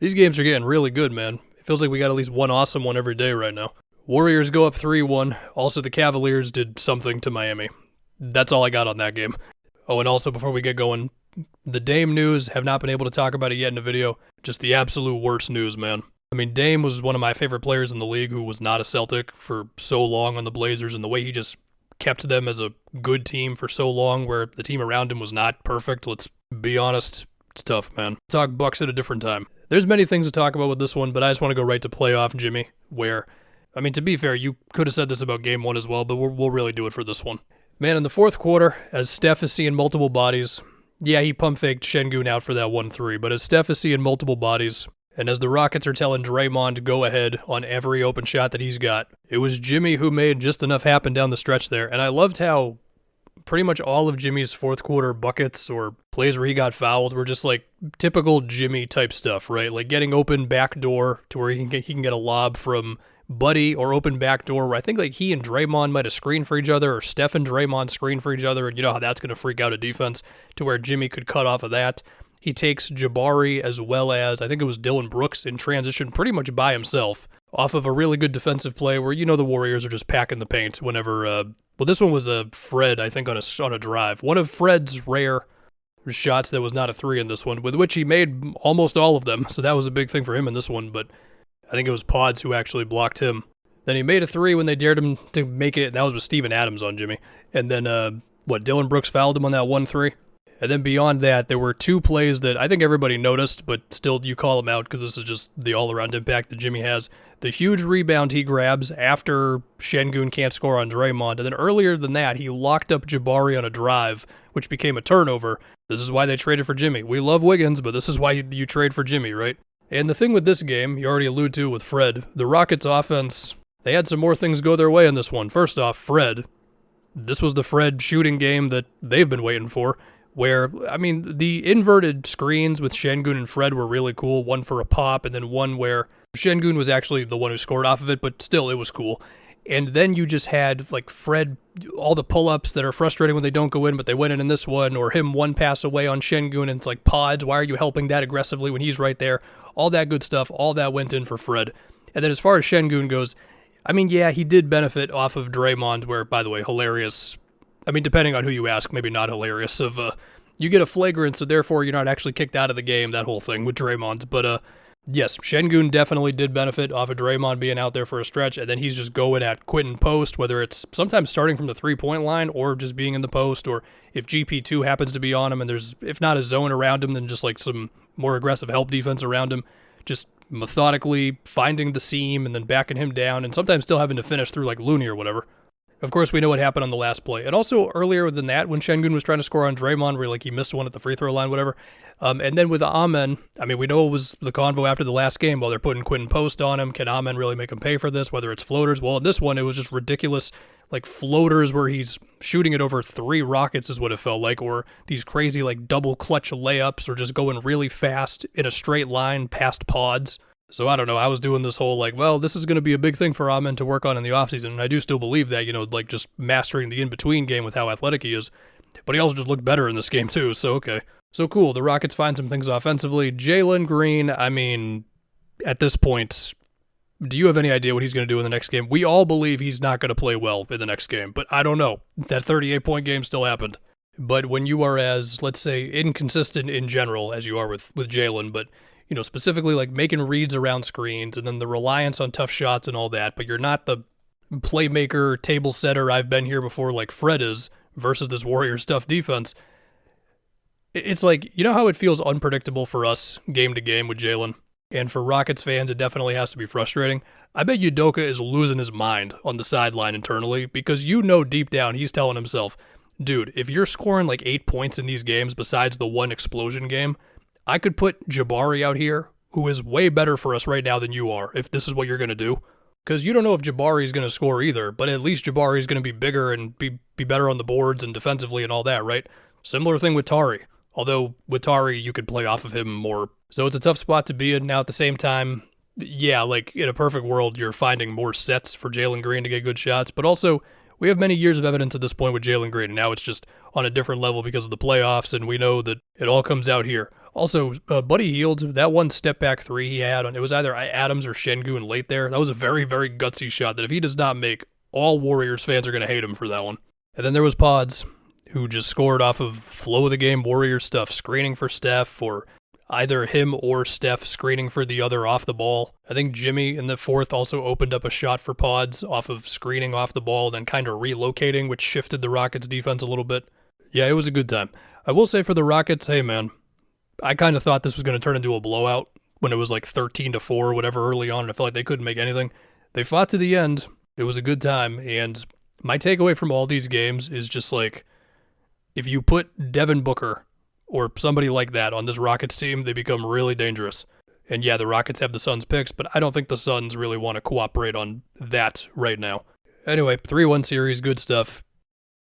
These games are getting really good, man. It feels like we got at least one awesome one every day right now. Warriors go up 3-1. Also, the Cavaliers did something to Miami. That's all I got on that game. Oh, and also, before we get going, the Dame news, have not been able to talk about it yet in a video. Just the absolute worst news, man. I mean, Dame was one of my favorite players in the league who was not a Celtic for so long on the Blazers, and the way he just kept them as a good team for so long where the team around him was not perfect. Let's be honest, it's tough, man. Talk Bucks at a different time. There's many things to talk about with this one, but I just want to go right to playoff Jimmy, where, I mean, to be fair, you could have said this about game one as well, but we'll really do it for this one. Man, in the fourth quarter, as Steph is seeing multiple bodies, yeah, he pump faked Şengün out for that 1-3, but as Steph is seeing multiple bodies, and as the Rockets are telling Draymond to go ahead on every open shot that he's got, it was Jimmy who made just enough happen down the stretch there. And I loved how pretty much all of Jimmy's fourth quarter buckets or plays where he got fouled were just like typical Jimmy type stuff, right? Like getting open back door to where he can get a lob from Buddy, or open back door where I think like he and Draymond might have screened for each other, or Steph and Draymond screened for each other, and you know how that's going to freak out a defense to where Jimmy could cut off of that. He takes Jabari as well as, I think it was Dylan Brooks in transition pretty much by himself off of a really good defensive play where you know the Warriors are just packing the paint whenever, well, this one was a Fred, I think, on a drive. One of Fred's rare shots that was not a three in this one, with which he made almost all of them, so that was a big thing for him in this one, but I think it was Pods who actually blocked him. Then he made a three when they dared him to make it, and that was with Steven Adams on Jimmy. And then, Dylan Brooks fouled him on that 1-3? And then beyond that, there were two plays that I think everybody noticed, but still you call them out because this is just the all-around impact that Jimmy has. The huge rebound he grabs after Şengün can't score on Draymond, and then earlier than that, he locked up Jabari on a drive, which became a turnover. This is why they traded for Jimmy. We love Wiggins, but this is why you trade for Jimmy, right? And the thing with this game, you already alluded to with Fred, the Rockets offense, they had some more things go their way in this one. First off, Fred. This was the Fred shooting game that they've been waiting for. Where, I mean, the inverted screens with Şengün and Fred were really cool. One for a pop, and then one where Şengün was actually the one who scored off of it, but still, it was cool. And then you just had, like, Fred, all the pull-ups that are frustrating when they don't go in, but they went in this one, or him one pass away on Şengün, and it's like, Pods, why are you helping that aggressively when he's right there? All that good stuff, all that went in for Fred. And then as far as Şengün goes, I mean, yeah, he did benefit off of Draymond, where, by the way, hilarious. I mean, depending on who you ask, maybe not hilarious, of, you get a flagrant, so therefore you're not actually kicked out of the game, that whole thing with Draymond. But, yes, Şengün definitely did benefit off of Draymond being out there for a stretch, and then he's just going at Quentin post, whether it's sometimes starting from the three-point line or just being in the post, or if GP2 happens to be on him and there's, if not a zone around him, then just like some more aggressive help defense around him, just methodically finding the seam and then backing him down, and sometimes still having to finish through like Looney or whatever. Of course, we know what happened on the last play. And also earlier than that, when Şengün was trying to score on Draymond, where like he missed one at the free throw line, whatever. And then with Amen, I mean, we know it was the convo after the last game while they're putting Quentin Post on him. Can Amen really make him pay for this, whether it's floaters? Well, in this one, it was just ridiculous, like floaters where he's shooting it over 3 Rockets is what it felt like, or these crazy like double clutch layups, or just going really fast in a straight line past Pods. So I don't know, I was doing this whole like, well, this is going to be a big thing for Amen to work on in the offseason, and I do still believe that, you know, like just mastering the in-between game with how athletic he is. But he also just looked better in this game too, so okay. So cool, the Rockets find some things offensively. Jalen Green, I mean, at this point, do you have any idea what he's going to do in the next game? We all believe he's not going to play well in the next game, but I don't know. That 38-point game still happened. But when you are as, let's say, inconsistent in general as you are with Jalen, but you know, specifically like making reads around screens and then the reliance on tough shots and all that, but you're not the playmaker, table setter I've been here before like Fred is versus this Warriors tough defense. It's like, you know how it feels unpredictable for us game to game with Jalen? And for Rockets fans, it definitely has to be frustrating. I bet Udoka is losing his mind on the sideline internally because you know deep down he's telling himself, dude, if you're scoring like 8 points in these games besides the one explosion game, I could put Jabari out here, who is way better for us right now than you are, if this is what you're going to do. Because you don't know if Jabari is going to score either, but at least Jabari is going to be bigger and be better on the boards and defensively and all that, right? Similar thing with Tari. Although with Tari, you could play off of him more. So it's a tough spot to be in. Now at the same time, yeah, like in a perfect world, you're finding more sets for Jalen Green to get good shots, but also we have many years of evidence at this point with Jalen Green, and now it's just on a different level because of the playoffs, and we know that it all comes out here. Also, Buddy Hield, that one step back three he had, it was either Adams or Şengün late there. That was a very, very gutsy shot that if he does not make, all Warriors fans are going to hate him for that one. And then there was Pods, who just scored off of flow of the game Warrior stuff, screening for Steph, or either him or Steph screening for the other off the ball. I think Jimmy in the fourth also opened up a shot for Pods off of screening off the ball, then kind of relocating, which shifted the Rockets' defense a little bit. Yeah, it was a good time. I will say for the Rockets, hey man, I kind of thought this was going to turn into a blowout when it was like 13-4 or whatever early on, and I felt like they couldn't make anything. They fought to the end. It was a good time, and my takeaway from all these games is just like, if you put Devin Booker or somebody like that on this Rockets team, they become really dangerous. And yeah, the Rockets have the Suns picks, but I don't think the Suns really want to cooperate on that right now. Anyway, 3-1 series, good stuff.